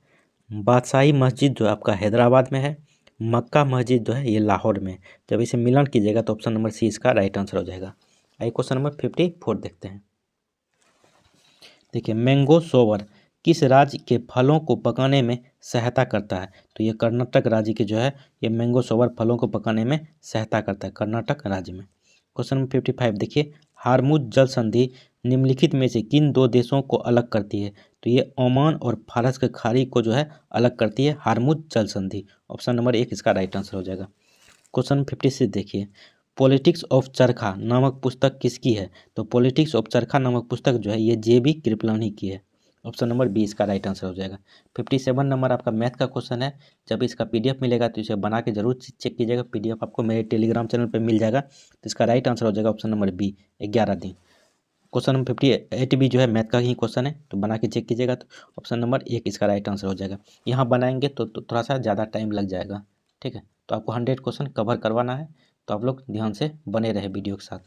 बादशाही मस्जिद जो है आपका हैदराबाद में है। मक्का मस्जिद जो है ये लाहौर में है। जब इसे मिलान कीजिएगा तो ऑप्शन नंबर सी इसका राइट आंसर हो जाएगा। आइए क्वेश्चन नंबर 54 देखते हैं। देखिए मैंगो सोवर किस राज्य के फलों को पकाने में सहायता करता है। तो ये कर्नाटक राज्य के जो है ये मैंगो सोवर फलों को पकाने में सहायता करता है, कर्नाटक राज्य में। क्वेश्चन नंबर 55 देखिए, हार्मुज जल संधि निम्नलिखित में से किन 2 देशों को अलग करती है। तो ये ओमान और फारस के खाड़ी को जो है अलग करती है हार्मुज जल संधि। ऑप्शन नंबर 1 इसका राइट आंसर हो जाएगा। क्वेश्चन 56 देखिए, पॉलिटिक्स ऑफ चरखा नामक पुस्तक किसकी है। तो पॉलिटिक्स ऑफ चरखा नामक पुस्तक जो है ये JB कृपलानी की है। ऑप्शन नंबर बी इसका राइट आंसर हो जाएगा। 57 नंबर आपका मैथ का क्वेश्चन है। जब इसका PDF मिलेगा तो इसे बना के जरूर चेक कीजिएगा। PDF आपको मेरे टेलीग्राम चैनल पर मिल जाएगा। तो इसका राइट आंसर हो जाएगा ऑप्शन नंबर बी, 11 दिन। क्वेश्चन नंबर 58 भी जो है मैथ का ही क्वेश्चन है, तो बना के चेक कीजिएगा। तो ऑप्शन नंबर 1 इसका राइट आंसर हो जाएगा। यहाँ बनाएंगे तो थोड़ा सा ज़्यादा टाइम लग जाएगा, ठीक है। तो आपको 100 क्वेश्चन कवर करवाना है। तो आप लोग ध्यान से बने रहे वीडियो के साथ।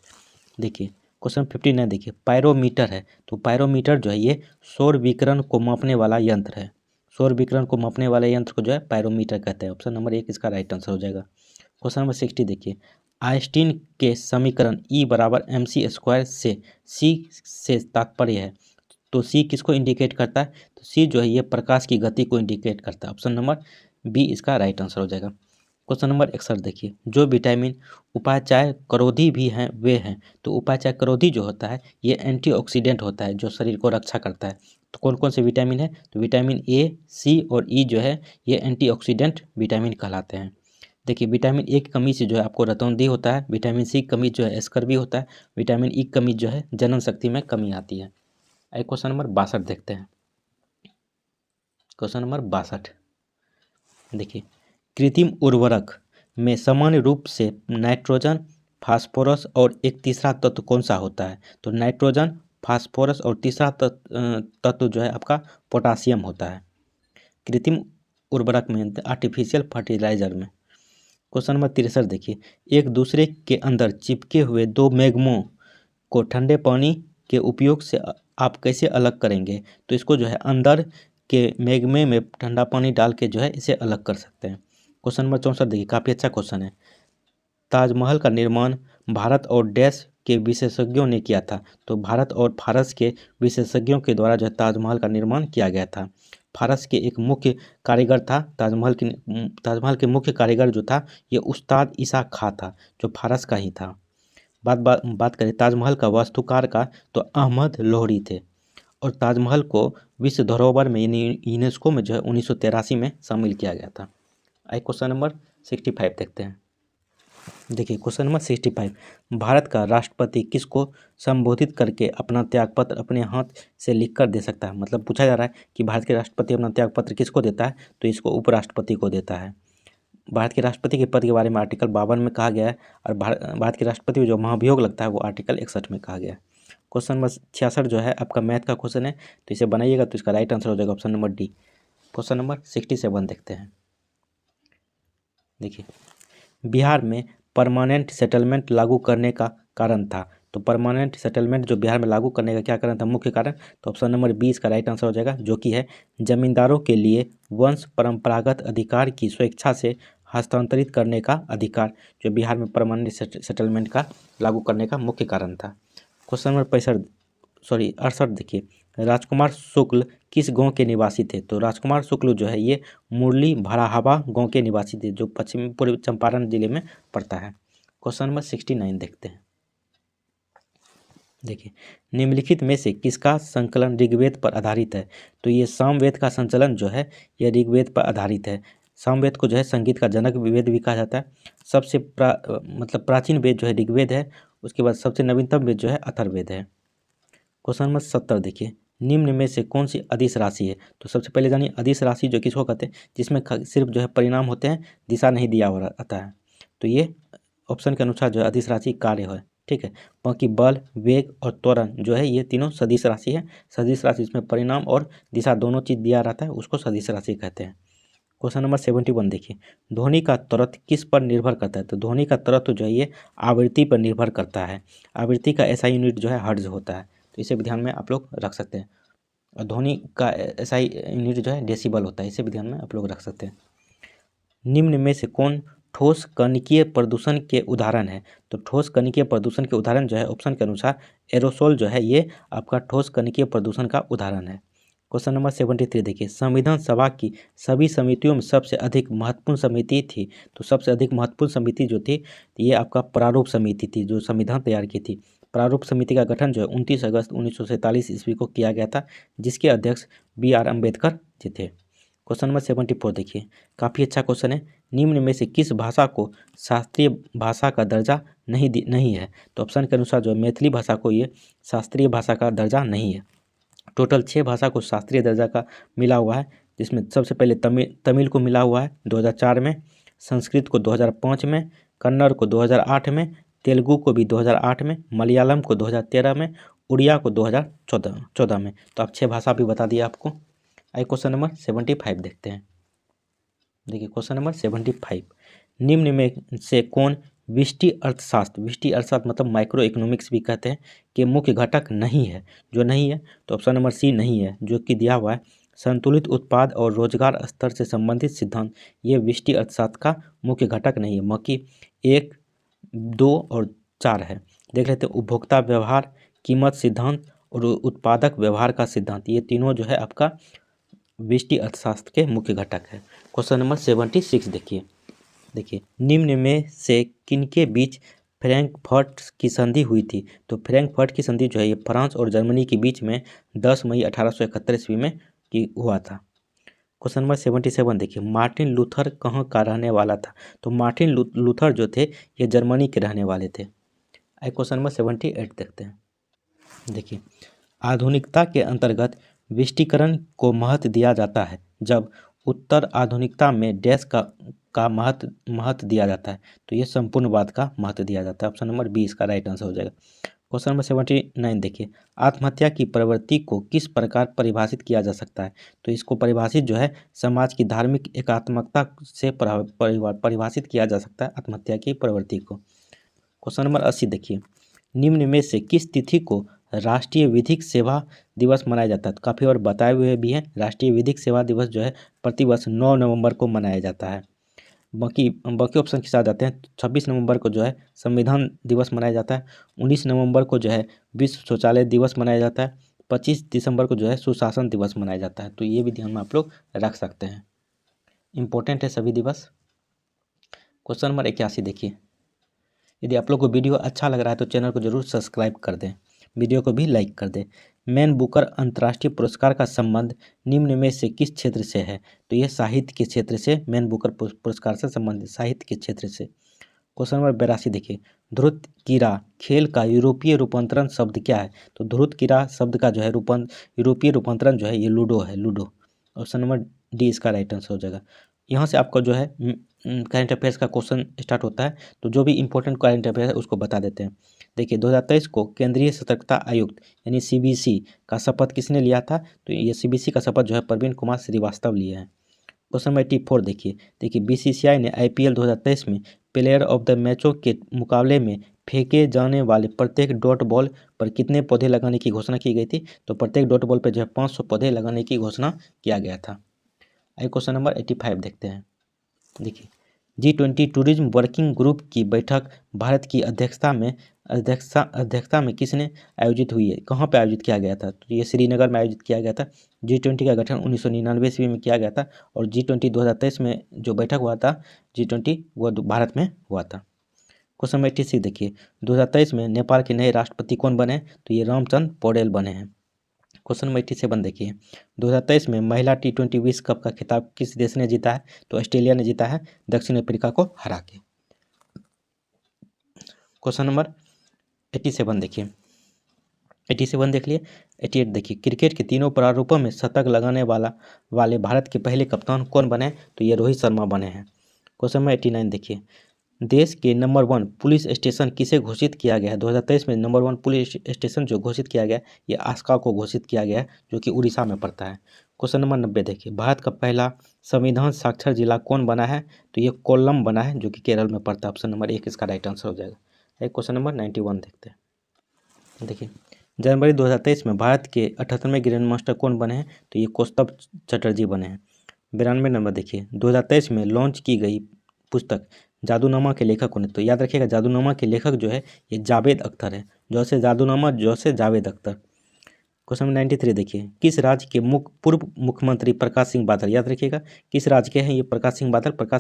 देखिए क्वेश्चन 59 देखिए, पायरोमीटर है, तो पायरोमीटर जो है ये सौर विकिरण को मापने वाला यंत्र है। सौर विकिरण को मापने वाले यंत्र को जो है पायरोमीटर कहते हैं। ऑप्शन नंबर 1 इसका राइट आंसर हो जाएगा। क्वेश्चन नंबर 60 देखिए, आइंस्टीन के समीकरण E बराबर mc² से C से तात्पर्य है, तो C किसको इंडिकेट करता है, तो C जो है ये प्रकाश की गति को इंडिकेट करता है। ऑप्शन नंबर बी इसका राइट आंसर हो जाएगा। क्वेश्चन नंबर 61 देखिए, जो विटामिन उपापचय करोधी भी हैं वे हैं, तो उपापचय करोधी जो होता है ये एंटीऑक्सीडेंट होता है जो शरीर को रक्षा करता है। तो कौन कौन से विटामिन है, तो विटामिन ए, सी और ई जो है ये एंटीऑक्सीडेंट विटामिन कहलाते हैं। देखिए विटामिन ए की कमी से जो है आपको रतौंधी होता है, विटामिन सी की कमी जो है स्कर्वी होता है, विटामिन ई की कमी जो है जनन शक्ति में कमी आती है। आइए क्वेश्चन नंबर 62 देखते हैं। क्वेश्चन नंबर 62 देखिए, कृत्रिम उर्वरक में सामान्य रूप से नाइट्रोजन, फास्फोरस और एक तीसरा तत्व कौन सा होता है, तो नाइट्रोजन, फास्फोरस और तीसरा तत्व जो है आपका पोटासियम होता है कृत्रिम उर्वरक में, आर्टिफिशियल फर्टिलाइजर में। क्वेश्चन नंबर 63 देखिए, एक दूसरे के अंदर चिपके हुए दो मैग्मों को ठंडे पानी के उपयोग से आप कैसे अलग करेंगे, तो इसको जो है अंदर के मैग्मे में ठंडा पानी डाल के जो है इसे अलग कर सकते हैं। क्वेश्चन नंबर 64 देखिए, काफ़ी अच्छा क्वेश्चन है। ताजमहल का निर्माण भारत और डैश के विशेषज्ञों ने किया था, तो भारत और फारस के विशेषज्ञों के द्वारा जो है ताजमहल का निर्माण किया गया था। फारस के एक मुख्य कारीगर था ताजमहल के मुख्य कारीगर जो था ये उस्ताद ईसा खां था, जो फारस का ही था। बात करें ताजमहल का वास्तुकार का, तो अहमद लोहरी थे, और ताजमहल को विश्व धरोहर में यूनेस्को में जो है 1983 में शामिल किया गया था। आइए क्वेश्चन नंबर 65 देखते हैं। देखिए क्वेश्चन नंबर 65, भारत का राष्ट्रपति किसको संबोधित करके अपना त्यागपत्र अपने हाथ से लिखकर दे सकता है, मतलब पूछा जा रहा है कि भारत के राष्ट्रपति अपना त्यागपत्र किसको देता है, तो इसको उपराष्ट्रपति को देता है। भारत के राष्ट्रपति के पद के बारे में आर्टिकल 52 में कहा गया है, और भारत के राष्ट्रपति को जो महाभियोग लगता है वो आर्टिकल 61 में कहा गया है। क्वेश्चन नंबर 66 जो है आपका मैथ का क्वेश्चन है, तो इसे बनाइएगा तो इसका राइट आंसर हो जाएगा option number D. Question number 67 देखते हैं। देखिए, बिहार में परमानेंट सेटलमेंट लागू करने का कारण था, तो परमानेंट सेटलमेंट जो बिहार में लागू करने का क्या कारण था, मुख्य कारण, तो ऑप्शन नंबर 20 का राइट आंसर हो जाएगा, जो कि है जमींदारों के लिए वंश परंपरागत अधिकार की स्वेच्छा से हस्तांतरित करने का अधिकार, जो बिहार में परमानेंट सेटलमेंट का लागू करने का मुख्य कारण था। क्वेश्चन नंबर 68 देखिए, राजकुमार शुक्ल किस गांव के निवासी थे, तो राजकुमार शुक्ल जो है ये मुरली भराहावा गांव के निवासी थे, जो पश्चिमी पूर्वी चंपारण जिले में पड़ता है। क्वेश्चन नंबर 69 देखते हैं। देखिए, निम्नलिखित में से किसका संकलन ऋग्वेद पर आधारित है, तो ये सामवेद का संचलन जो है ये ऋग्वेद पर आधारित है। सामवेद को जो है संगीत का जनक वेद भी कहा जाता है। सबसे मतलब प्राचीन वेद जो है ऋग्वेद है, उसके बाद सबसे नवीनतम वेद जो है अथर्ववेद है। क्वेश्चन नंबर 70 देखिए, निम्न में से कौन सी अदिश राशि है, तो सबसे पहले जानिए अदिश राशि जो किसको कहते हैं, जिसमें सिर्फ जो है परिणाम होते हैं, दिशा नहीं दिया हुआ रहता है, तो ये ऑप्शन के अनुसार जो है अदिश राशि कार्य है, ठीक है। बाकी बल, वेग और त्वरण जो है ये तीनों सदिश राशि है। सदिश राशि इसमें परिणाम और दिशा दोनों चीज़ दिया रहता है, उसको सदिश राशि कहते हैं। क्वेश्चन नंबर 71 देखिए, ध्वनि का त्वरत किस पर निर्भर करता है, तो ध्वनि का त्वरत जो है ये आवृत्ति पर निर्भर करता है। आवृत्ति का ऐसा यूनिट जो है हर्ट्ज होता है, तो इसे भी ध्यान में आप लोग रख सकते हैं। और ध्वनि का ऐसा यूनिट जो है डेसिबल होता है, इसे भी ध्यान में आप लोग रख सकते हैं। निम्न में से कौन ठोस कणिकीय प्रदूषण के उदाहरण है, तो ठोस कणिकीय प्रदूषण के उदाहरण जो है ऑप्शन के अनुसार एरोसोल जो है ये आपका ठोस कणिकीय प्रदूषण का उदाहरण है। क्वेश्चन नंबर 73 देखिए, संविधान सभा की सभी समितियों में सबसे अधिक महत्वपूर्ण समिति थी, तो सबसे अधिक महत्वपूर्ण समिति जो थी ये आपका प्रारूप समिति थी, जो संविधान तैयार की थी। प्रारूप समिति का गठन जो है 29 अगस्त 1947 ईस्वी को किया गया था, जिसके अध्यक्ष BR अम्बेडकर जी थे। क्वेश्चन नंबर 74 देखिए, काफ़ी अच्छा क्वेश्चन है। निम्न में से किस भाषा को शास्त्रीय भाषा का दर्जा नहीं है, तो ऑप्शन के अनुसार जो है मैथिली भाषा को ये शास्त्रीय भाषा का दर्जा नहीं है। टोटल 6 भाषा को शास्त्रीय दर्जा का मिला हुआ है, जिसमें सबसे पहले तमिल को मिला हुआ है 2004 में, संस्कृत को 2005 में, कन्नड़ को 2008 में, तेलुगु को भी 2008 में, मलयालम को 2013 में, उड़िया को 2014 में। तो आप 6 भाषा भी बता दिया आपको। आइए क्वेश्चन नंबर 75 देखते हैं। देखिए क्वेश्चन नंबर 75, निम्न में से कौन व्यष्टि अर्थशास्त्र, व्यष्टि अर्थशास्त्र मतलब माइक्रो इकोनॉमिक्स भी कहते हैं, कि मुख्य घटक नहीं है। जो नहीं है तो ऑप्शन नंबर सी नहीं है, जो कि दिया हुआ है संतुलित उत्पाद और रोजगार स्तर से संबंधित सिद्धांत, ये व्यष्टि अर्थशास्त्र का मुख्य घटक नहीं है। बाकी 1, 2 और 4 है। देख लेते हैं, उपभोक्ता व्यवहार, कीमत सिद्धांत और उत्पादक व्यवहार का सिद्धांत, ये तीनों जो है आपका व्यष्टि अर्थशास्त्र के मुख्य घटक है। क्वेश्चन नंबर 76 देखिए निम्न में से किनके बीच फ्रैंकफर्ट की संधि हुई थी? तो फ्रैंकफर्ट की संधि जो है ये फ्रांस और जर्मनी के बीच में 10 मई 1871 ईस्वी में की हुआ था। क्वेश्चन नंबर 77 देखिए, मार्टिन लूथर कहाँ का रहने वाला था? तो मार्टिन लूथर जो थे ये जर्मनी के रहने वाले थे। आइए क्वेश्चन नंबर 78 देखते हैं। देखिए, आधुनिकता के अंतर्गत विष्टीकरण को महत्व दिया जाता है जब उत्तर आधुनिकता में डैश का महत्व दिया जाता है। तो ये संपूर्णवाद का महत्व दिया जाता है। ऑप्शन नंबर बी इसका राइट आंसर हो जाएगा। क्वेश्चन नंबर 79 देखिए, आत्महत्या की प्रवृत्ति को किस प्रकार परिभाषित किया जा सकता है? तो इसको परिभाषित जो है समाज की धार्मिक एकात्मकता से परिभाषित किया जा सकता है आत्महत्या की प्रवृत्ति को। क्वेश्चन नंबर 80 देखिए, निम्न में से किस तिथि को राष्ट्रीय विधिक सेवा दिवस मनाया जाता है? काफ़ी बार बताए हुए भी हैं, राष्ट्रीय विधिक सेवा दिवस जो है प्रतिवर्ष 9 नवंबर को मनाया जाता है। बाकी ऑप्शन के साथ जाते हैं। 26 नवंबर को जो है संविधान दिवस मनाया जाता है। 19 नवंबर को जो है विश्व शौचालय दिवस मनाया जाता है। 25 दिसंबर को जो है सुशासन दिवस मनाया जाता है। तो ये भी ध्यान में आप लोग रख सकते हैं, इम्पोर्टेंट है सभी दिवस। क्वेश्चन नंबर 81 देखिए, यदि आप लोग को वीडियो अच्छा लग रहा है तो चैनल को जरूर सब्सक्राइब कर दें, वीडियो को भी लाइक कर दें। मैन बुकर अंतर्राष्ट्रीय पुरस्कार का संबंध निम्न में से किस क्षेत्र से है? तो यह साहित्य के क्षेत्र से मैन बुकर पुरस्कार से संबंधित, साहित्य के क्षेत्र से। क्वेश्चन नंबर 82 देखिए, ध्रुत कीड़ा खेल का यूरोपीय रूपांतरण शब्द क्या है? तो ध्रुत कीड़ा शब्द का जो है यूरोपीय रूपांतरण जो है ये लूडो है, लूडो। ऑप्शन नंबर डी इसका राइट आंसर हो जाएगा। यहाँ से आपका जो है करंट अफेयर्स का क्वेश्चन स्टार्ट होता है, तो जो भी इंपॉर्टेंट करंट अफेयर है उसको बता देते हैं। देखिए 2023 को केंद्रीय सतर्कता आयुक्त यानी सीबीसी का शपथ किसने लिया था? तो ये सीबीसी का शपथ जो है प्रवीण कुमार श्रीवास्तव लिए हैं। क्वेश्चन नंबर 84 देखिए बीसीसीआई ने आईपीएल 2023 में प्लेयर ऑफ द मैचों के मुकाबले में फेंके जाने वाले प्रत्येक डॉट बॉल पर कितने पौधे लगाने की घोषणा की गई थी? तो प्रत्येक डॉट बॉल पर जो है 500 पौधे लगाने की घोषणा किया गया था। आइए क्वेश्चन नंबर 85 देखते हैं। देखिए G20 टूरिज्म वर्किंग ग्रुप की बैठक भारत की अध्यक्षता में किसने आयोजित हुई है? कहाँ पे आयोजित किया गया था? तो ये श्रीनगर में आयोजित किया गया था। G20 का गठन 1999 ईस्वी में किया गया था और G20 2023 में जो बैठक हुआ था G20 वो भारत में हुआ था। क्वेश्चन नंबर 86 देखिए, 2023 में नेपाल के नए राष्ट्रपति कौन बने? तो ये रामचंद्र पौडेल बने हैं। क्वेश्चन नंबर 87 देखिए, 2023 में महिला T20 विश्व कप का खिताब किस देश ने जीता है? तो ऑस्ट्रेलिया ने जीता है दक्षिण अफ्रीका को हरा के। क्वेश्चन नंबर 87 देखिए, 87 देख लिए। 88 देखिए, क्रिकेट के तीनों प्रारूपों में शतक लगाने वाले भारत के पहले कप्तान कौन बने? तो ये रोहित शर्मा बने हैं। क्वेश्चन नंबर 89 देखिए, देश के नंबर 1 पुलिस स्टेशन किसे घोषित किया गया है? 2023 में नंबर 1 पुलिस स्टेशन जो घोषित किया गया ये आस्का को घोषित किया गया है, जो कि उड़ीसा में पड़ता है। क्वेश्चन नंबर 90 देखिए, भारत का पहला संविधान साक्षर जिला कौन बना है? तो ये कोल्लम बना है, जो कि केरल में पड़ता है। ऑप्शन नंबर 1 इसका राइट आंसर हो जाएगा। एक क्वेश्चन नंबर 91 देखते हैं। देखिए जनवरी 2023 में भारत के 78वें ग्रैंड मास्टर कौन बने हैं? तो ये कौस्तभ चटर्जी बने हैं। 92 नंबर देखिए, 2023 में लॉन्च की गई पुस्तक जादूनामा के लेखक कौन है? तो याद रखिएगा जादूनामा के लेखक जो है ये जावेद अख्तर है। जैसे जादूनामा जैसे जावेद अख्तर। क्वेश्चन नंबर 93 देखिए, किस राज्य के पूर्व मुख्यमंत्री प्रकाश सिंह बादल, याद रखिएगा किस राज्य के हैं ये प्रकाश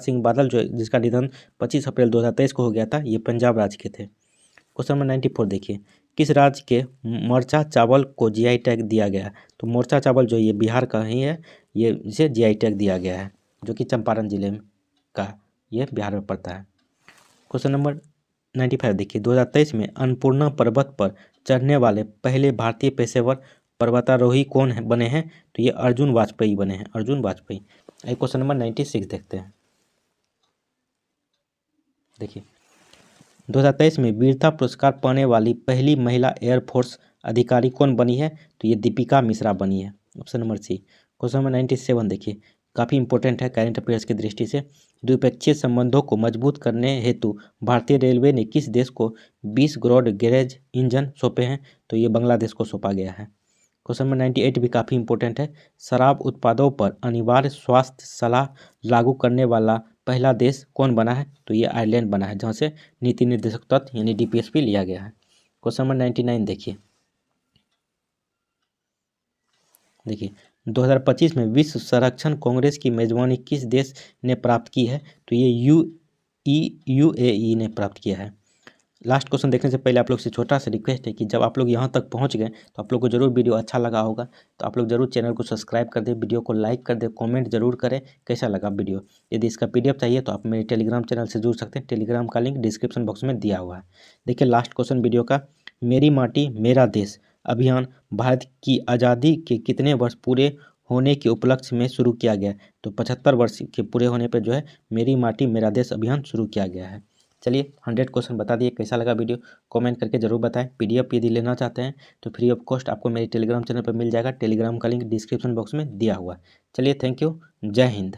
सिंह बादल जो जिसका निधन 25 अप्रैल 2023 को हो गया था, ये पंजाब राज्य के थे। क्वेश्चन नंबर 94 देखिए, किस राज्य के मोर्चा चावल को जीआई टैग दिया गया? तो मोर्चा चावल जो ये बिहार का ही है, ये इसे जीआई टैग दिया गया है, जो कि चंपारण जिले में का ये बिहार में पड़ता है। क्वेश्चन नंबर 95 देखिए, 2023 में अन्नपूर्णा पर्वत पर चढ़ने वाले पहले भारतीय पेशेवर पर्वतारोही कौन बने हैं? तो ये अर्जुन वाजपेयी बने हैं, अर्जुन वाजपेयी। एक क्वेश्चन नंबर 96 देखते हैं। देखिए 2023 में वीरता पुरस्कार पाने वाली पहली महिला एयरफोर्स अधिकारी कौन बनी है? तो ये दीपिका मिश्रा बनी है। Option number C. Question number 97 देखिए, काफ़ी इंपॉर्टेंट है करेंट अफेयर्स की दृष्टि से। द्विपक्षीय संबंधों को मजबूत करने हेतु भारतीय रेलवे ने किस देश को 20 ब्रॉड गेज इंजन सौंपे हैं? तो ये बांग्लादेश को सौंपा गया है। क्वेश्चन नंबर 98 भी काफ़ी इंपॉर्टेंट है। शराब उत्पादों पर अनिवार्य स्वास्थ्य सलाह लागू करने वाला पहला देश कौन बना है? तो ये आयरलैंड बना है, जहाँ से नीति निर्देशक तत्व यानी DPSP लिया गया है। क्वेश्चन नंबर 99 देखिए। 2025 में विश्व संरक्षण कांग्रेस की मेजबानी किस देश ने प्राप्त की है? तो ये UAE ने प्राप्त किया है। लास्ट क्वेश्चन देखने से पहले आप लोग से छोटा सा रिक्वेस्ट है कि जब आप लोग यहाँ तक पहुँच गए तो आप लोग को जरूर वीडियो अच्छा लगा होगा, तो आप लोग जरूर चैनल को सब्सक्राइब कर दें, वीडियो को लाइक कर दें, कमेंट जरूर करें कैसा लगा वीडियो। यदि इसका PDF चाहिए तो आप मेरे टेलीग्राम चैनल से जुड़ सकते हैं, टेलीग्राम का लिंक डिस्क्रिप्शन बॉक्स में दिया हुआ है। देखिए लास्ट क्वेश्चन वीडियो का, मेरी माटी मेरा देश अभियान भारत की आज़ादी के कितने वर्ष पूरे होने के उपलक्ष्य में शुरू किया गया? तो 75 वर्ष के पूरे होने पर जो है मेरी माटी मेरा देश अभियान शुरू किया गया है। चलिए 100 क्वेश्चन बता दिए, कैसा लगा वीडियो कमेंट करके जरूर बताएं। PDF यदि लेना चाहते हैं तो फ्री ऑफ कॉस्ट आपको मेरे टेलीग्राम चैनल पर मिल जाएगा, टेलीग्राम का लिंक डिस्क्रिप्शन बॉक्स में दिया हुआ है। चलिए थैंक यू, जय हिंद।